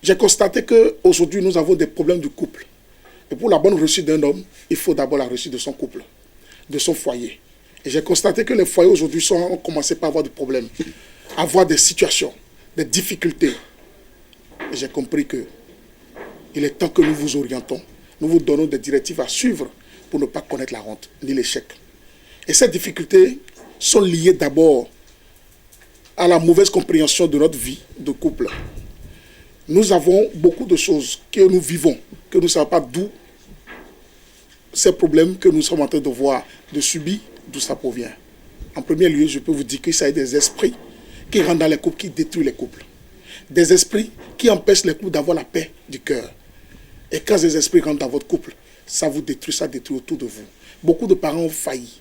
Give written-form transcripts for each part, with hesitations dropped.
J'ai constaté qu'aujourd'hui, nous avons des problèmes de couple. Et pour la bonne réussite d'un homme, il faut d'abord la réussite de son couple, de son foyer. Et j'ai constaté que les foyers aujourd'hui ont commencé par avoir des problèmes, à avoir des situations, des difficultés. Et j'ai compris qu'il est temps que nous vous orientons, nous vous donnons des directives à suivre pour ne pas connaître la honte ni l'échec. Et ces difficultés sont liées d'abord à la mauvaise compréhension de notre vie de couple. Nous avons beaucoup de choses que nous vivons, que nous ne savons pas d'où ces problèmes que nous sommes en train de voir, de subir, d'où ça provient. En premier lieu, je peux vous dire qu'il s'agit des esprits qui rentrent dans les couples, qui détruisent les couples. Des esprits qui empêchent les couples d'avoir la paix du cœur. Et quand ces esprits rentrent dans votre couple, ça vous détruit, ça détruit autour de vous. Beaucoup de parents ont failli.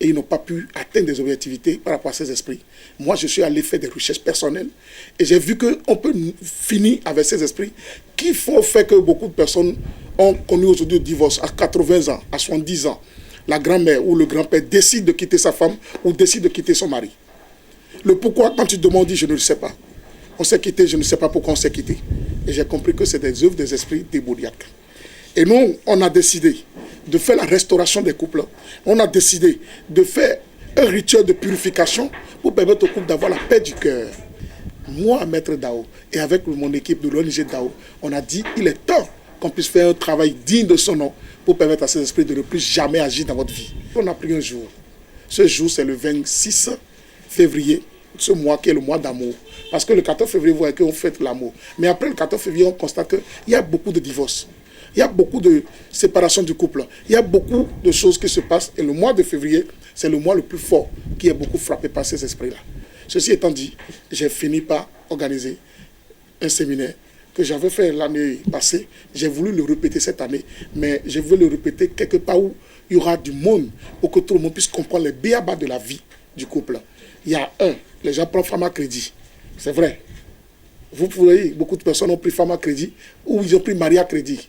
Et ils n'ont pas pu atteindre des objectivités par rapport à ces esprits. Moi, je suis allé faire des recherches personnelles et j'ai vu qu'on peut finir avec ces esprits qui font fait que beaucoup de personnes ont connu aujourd'hui le divorce à 80 ans, à 70 ans. La grand-mère ou le grand-père décide de quitter sa femme ou décide de quitter son mari. Le pourquoi, quand tu demandes, je ne le sais pas. On s'est quitté, je ne sais pas pourquoi on s'est quitté. Et j'ai compris que c'est des œuvres des esprits démoniaques. Et nous, on a décidé de faire la restauration des couples. On a décidé de faire un rituel de purification pour permettre aux couples d'avoir la paix du cœur. Moi, Maître Dao, et avec mon équipe de l'ONG Dao, on a dit qu'il est temps qu'on puisse faire un travail digne de son nom pour permettre à ces esprits de ne plus jamais agir dans votre vie. On a pris un jour. Ce jour, c'est le 26 février, ce mois qui est le mois d'amour. Parce que le 14 février, vous voyez qu'on fête l'amour. Mais après le 14 février, on constate qu'il y a beaucoup de divorces. Il y a beaucoup de séparation du couple. Il y a beaucoup de choses qui se passent. Et le mois de février, c'est le mois le plus fort qui est beaucoup frappé par ces esprits-là. Ceci étant dit, j'ai fini par organiser un séminaire que j'avais fait l'année passée. J'ai voulu le répéter cette année, mais je veux le répéter quelque part où il y aura du monde pour que tout le monde puisse comprendre les béabas de la vie du couple. Il y a les gens prennent femme à crédit. C'est vrai. Vous pouvez, beaucoup de personnes ont pris femme à crédit ou ils ont pris mari à crédit.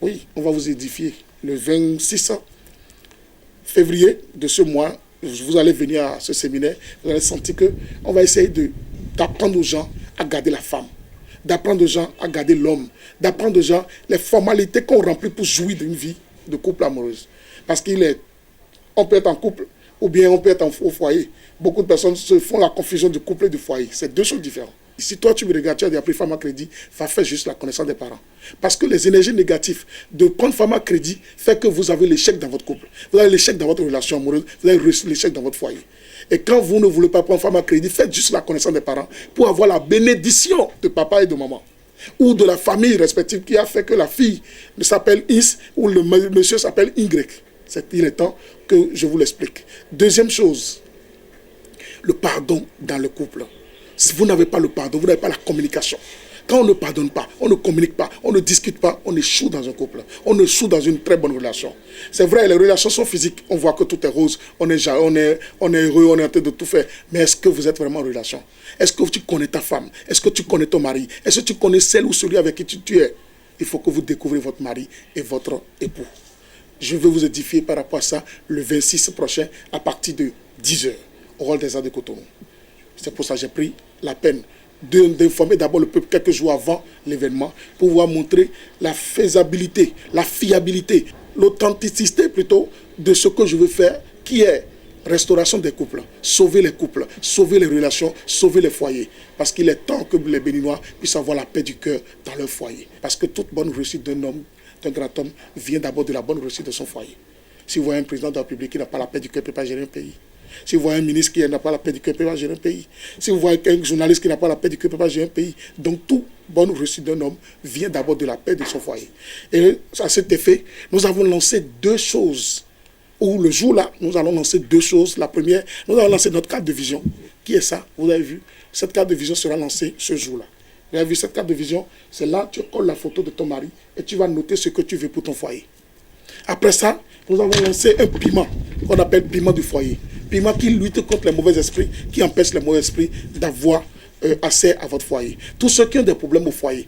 Oui, on va vous édifier. Le 26 février de ce mois, vous allez venir à ce séminaire, vous allez sentir qu'on va essayer d'apprendre aux gens à garder la femme, d'apprendre aux gens à garder l'homme, d'apprendre aux gens les formalités qu'on remplit pour jouir d'une vie de couple amoureuse. Parce on peut être en couple ou bien on peut être au foyer. Beaucoup de personnes se font la confusion du couple et du foyer. C'est deux choses différentes. Si toi tu me regardes, tu as déjà pris femme à crédit, va faire juste la connaissance des parents. Parce que les énergies négatives de prendre femme à crédit fait que vous avez l'échec dans votre couple. Vous avez l'échec dans votre relation amoureuse, vous avez l'échec dans votre foyer. Et quand vous ne voulez pas prendre femme à crédit, faites juste la connaissance des parents pour avoir la bénédiction de papa et de maman. Ou de la famille respective qui a fait que la fille s'appelle Is ou le monsieur s'appelle Y. Il est temps que je vous l'explique. Deuxième chose, le pardon dans le couple. Si vous n'avez pas le pardon, vous n'avez pas la communication. Quand on ne pardonne pas, on ne communique pas, on ne discute pas, on échoue dans un couple. On échoue dans une très bonne relation. C'est vrai, les relations sont physiques. On voit que tout est rose, on est heureux, on est en train de tout faire. Mais est-ce que vous êtes vraiment en relation? Est-ce que tu connais ta femme? Est-ce que tu connais ton mari? Est-ce que tu connais celle ou celui avec qui tu es? Il faut que vous découvrez votre mari et votre époux. Je vais vous édifier par rapport à ça le 26 prochain à partir de 10h au rôle des Arts de Cotonou. C'est pour ça que j'ai pris la peine d'informer d'abord le peuple quelques jours avant l'événement pour pouvoir montrer la faisabilité, la fiabilité, l'authenticité plutôt de ce que je veux faire qui est restauration des couples, sauver les couples, sauver les relations, sauver les foyers. Parce qu'il est temps que les Béninois puissent avoir la paix du cœur dans leur foyer. Parce que toute bonne réussite d'un homme, d'un grand homme, vient d'abord de la bonne réussite de son foyer. Si vous voyez un président de la République qui n'a pas la paix du cœur, il ne peut pas gérer un pays. Si vous voyez un ministre qui n'a pas la paix du cœur, il ne peut pas gérer un pays. Si vous voyez un journaliste qui n'a pas la paix du cœur, il ne peut pas gérer un pays. Donc, toute bonne réussite d'un homme vient d'abord de la paix de son foyer. Et à cet effet, nous avons lancé deux choses. Ou le jour-là, nous allons lancer deux choses. La première, nous allons lancer notre carte de vision. Qui est ça? Vous avez vu? Cette carte de vision sera lancée ce jour-là. Vous avez vu cette carte de vision? C'est là, tu colles la photo de ton mari et tu vas noter ce que tu veux pour ton foyer. Après ça, nous avons lancé un piment qu'on appelle piment du foyer. Piment qui lutte contre les mauvais esprits, qui empêche les mauvais esprits d'avoir accès à votre foyer. Tous ceux qui ont des problèmes au foyer,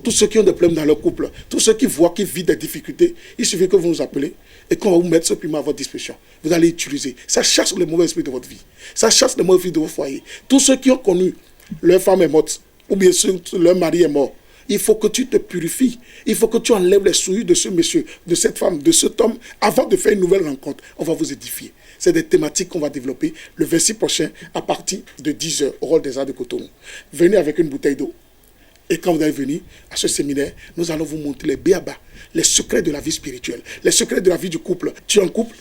tous ceux qui ont des problèmes dans leur couple, tous ceux qui voient, qui vivent des difficultés, il suffit que vous nous appelez et qu'on va vous mettre ce piment à votre disposition. Vous allez utiliser. Ça chasse les mauvais esprits de votre vie. Ça chasse les mauvais esprits de votre foyer. Tous ceux qui ont connu leur femme est morte, ou bien leur mari est mort. Il faut que tu te purifies. Il faut que tu enlèves les souillures de ce monsieur, de cette femme, de cet homme, avant de faire une nouvelle rencontre. On va vous édifier. C'est des thématiques qu'on va développer le 26 prochain à partir de 10h au Hall des Arts de Cotonou. Venez avec une bouteille d'eau. Et quand vous allez venir à ce séminaire, nous allons vous montrer les béabas, les secrets de la vie spirituelle, les secrets de la vie du couple. Tu es en couple?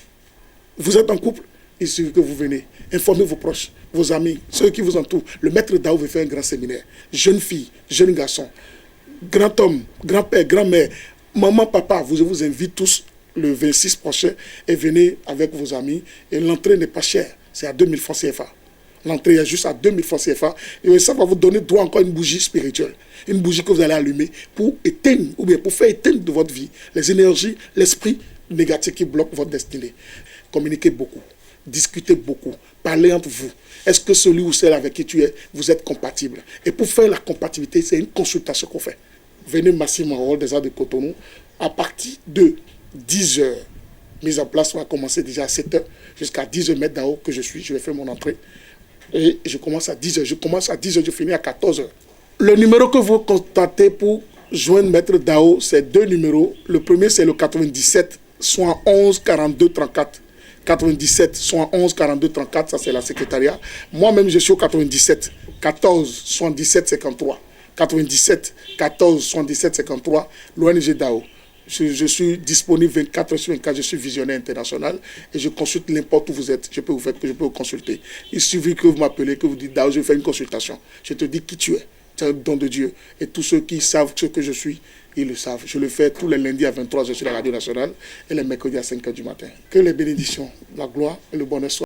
Vous êtes en couple? Il suffit que vous venez. Informez vos proches, vos amis, ceux qui vous entourent. Le maître Dao veut faire un grand séminaire. Jeunes filles, jeunes garçons, grand homme, grand-père, grand-mère, maman, papa, je vous invite tous le 26 prochain et venez avec vos amis. Et l'entrée n'est pas chère, c'est à 2000 francs CFA. L'entrée est juste à 2000 francs CFA. Et ça va vous donner droit encore une bougie spirituelle. Une bougie que vous allez allumer pour éteindre, ou bien pour faire éteindre de votre vie les énergies, l'esprit négatif qui bloque votre destinée. Communiquez beaucoup, discutez beaucoup, parlez entre vous. Est-ce que celui ou celle avec qui tu es, vous êtes compatible? Et pour faire la compatibilité, c'est une consultation qu'on fait. Venez massivement au Hall des Arts de Cotonou à partir de 10h. Mise en place, on va commencer déjà à 7h jusqu'à 10h mètres d'en haut que je suis. Je vais faire mon entrée. Et je commence à 10h. Je commence à 10h, je finis à 14h. Le numéro que vous contactez pour joindre Maître Dao, c'est 2 numéros. Le premier, c'est le 97 71 42 34. 97 71 42 34, ça c'est la secrétariat. Moi-même, je suis au 97 14 77 53. 97 14 77 53, l'ONG DAO. Je suis disponible 24 sur 24, je suis visionnaire international et je consulte n'importe où vous êtes. Je peux vous consulter. Il suffit que vous m'appelez, que vous dites DAO, je vais faire une consultation. Je te dis qui tu es. C'est un don de Dieu. Et tous ceux qui savent ce que je suis, ils le savent. Je le fais tous les lundis à 23h sur la radio nationale et les mercredis à 5h du matin. Que les bénédictions, la gloire et le bonheur soient